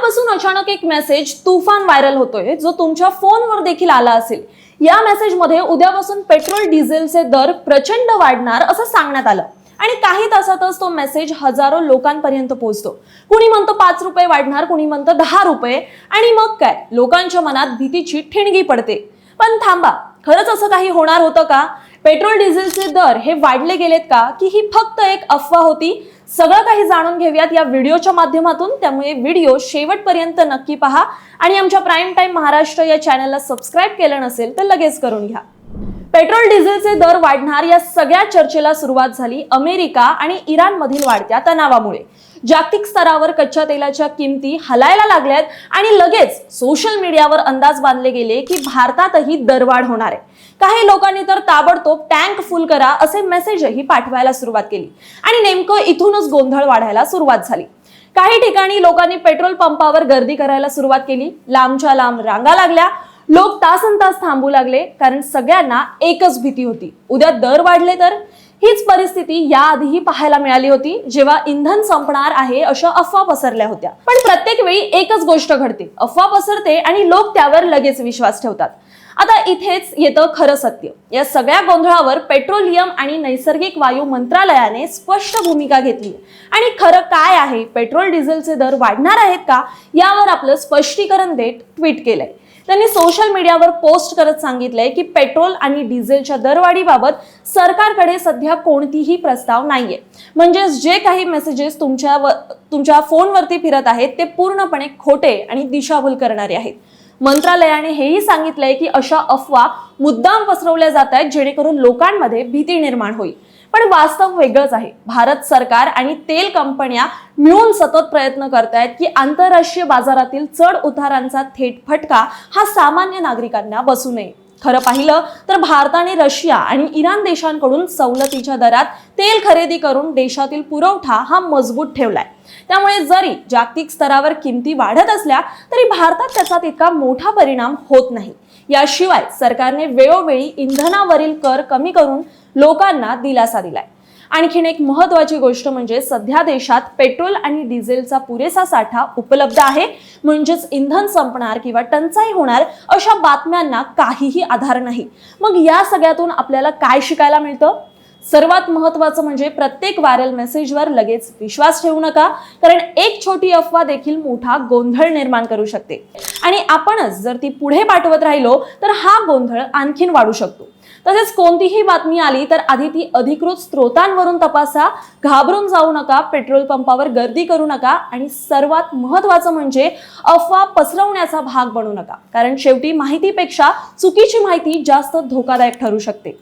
कालपासून अचानक एक मेसेज तुफान व्हायरल होतोय, जो तुमच्या फोनवर देखील आला असेल। या मेसेजमध्ये उद्यापासून पेट्रोल डिझेलचे दर प्रचंड वाढणार असं सांगण्यात आलं आणि काही तासातच तो मेसेज हजारो लोकांपर्यंत पोहोचतो। कुणी म्हणतो 5 रुपये वाढणार, कुणी म्हणतं 10 रुपये, आणि मग काय लोकांच्या मनात भीतीची ठिणगी पडते। पण थांबा, खरंच असं काही होणार होतं का? पेट्रोल डिझेलचे दर हे वाढले गेलेत का, की ही फक्त एक अफवा होती? सगळं काही जाणून घेऊयात या व्हिडिओच्या माध्यमातून, त्यामुळे व्हिडिओ शेवटपर्यंत नक्की पहा आणि आमच्या प्राईम टाइम महाराष्ट्र या चॅनलला सबस्क्राइब केलं नसेल तर लगेच करून घ्या। पेट्रोल डिझेलचे दर वाढणार या सगळ्या चर्चेला सुरुवात झाली अमेरिका आणि इराण मधील वाढत्या तणावामुळे। जागतिक स्तरावर कच्च्या तेलाच्या किमती हलायला लागल्यात आणि लगेच सोशल मीडियावर अंदाज बांधले गेले की भारतातही दरवाढ होणार आहे। काही लोकांनी तर ताबडतोब टँक फुल करा असे मेसेजही पाठवायला सुरुवात केली आणि नेमकं इथूनच गोंधळ वाढायला सुरुवात झाली। काही ठिकाणी लोकांनी पेट्रोल पंपावर गर्दी करायला सुरुवात केली, लांबच्या लांब रांगा लागल्या, लोक तासनतास थांबू लागले, कारण सगळ्यांना एकच भीती होती, उद्या दर वाढले तर। हीच परिस्थिती याआधीही पाहायला मिळाली होती, जेव्हा इंधन संपणार आहे अशा अफवा पसरल्या होत्या। पण प्रत्येक वेळी एकच गोष्ट घडते, अफवा पसरते आणि लोक त्यावर लगेच विश्वास ठेवतात। आता इथेच येतं खरं सत्य। या सगळ्या गोंधळावर पेट्रोलियम आणि नैसर्गिक वायू मंत्रालयाने स्पष्ट भूमिका घेतली आणि खरं काय आहे, पेट्रोल डिझेलचे दर वाढणार आहेत का, यावर आपलं स्पष्टीकरण देत ट्विट केलंय। त्यांनी सोशल मीडियावर पोस्ट करत सांगितलंय की पेट्रोल आणि डिझेलच्या दरवाढीबाबत सरकारकडे सध्या कोणतीही प्रस्ताव नाहीये। म्हणजे जे काही मेसेजेस तुमच्या फोनवरती फिरत आहेत ते पूर्णपणे खोटे आणि दिशाभूल करणारे आहेत। मंत्रालयाने हेही सांगितलंय की अशा अफवा मुद्दाम पसरवल्या जात आहेत जेणेकरून लोकांमध्ये भीती निर्माण होईल। पण वास्तव वेगळंच आहे। भारत सरकार आणि तेल कंपन्या मिळून सतत प्रयत्न करतायत की आंतरराष्ट्रीय बाजारातील चढ उतारांचा थेट फटका हा सामान्य नागरिकांना बसू नये। खरं पाहिलं तर भारताने रशिया आणि इराण देशांकडून सवलतीच्या दरात तेल खरेदी करून देशातील पुरवठा हा मजबूत ठेवलाय। त्यामुळे जरी जागतिक स्तरावर किमती वाढत असल्या तरी भारतात त्याचा तितका मोठा परिणाम होत नाही। याशिवाय सरकारने वेळोवेळी इंधनावरील कर कमी करून लोकांना दिलासा दिलाय। आणखीन एक महत्त्वाची गोष्ट म्हणजे सध्या देशात पेट्रोल आणि डिझेलचा पुरेसा साठा उपलब्ध आहे, म्हणजेच इंधन संपणार किंवा टंचाई होणार अशा बातम्यांना काहीही आधार नाही। मग या सगळ्यातून आपल्याला काय शिकायला मिळतं? सर्वात महत्त्वाचं म्हणजे प्रत्येक व्हायरल मेसेजवर लगेच विश्वास ठेवू नका, कारण एक छोटी अफवा देखील मोठा गोंधळ निर्माण करू शकते आणि आपणच जर ती पुढे पाठवत राहिलो तर हा गोंधळ आणखीन वाढू शकतो। तसेच कोणतीही बातमी आली तर आधी ती अधिकृत स्रोतांवरून तपासा, घाबरून जाऊ नका, पेट्रोल पंपावर गर्दी करू नका आणि सर्वात महत्त्वाचं म्हणजे अफवा पसरवण्याचा भाग बनू नका, कारण शेवटी माहितीपेक्षा चुकीची माहिती जास्त धोकादायक ठरू शकते।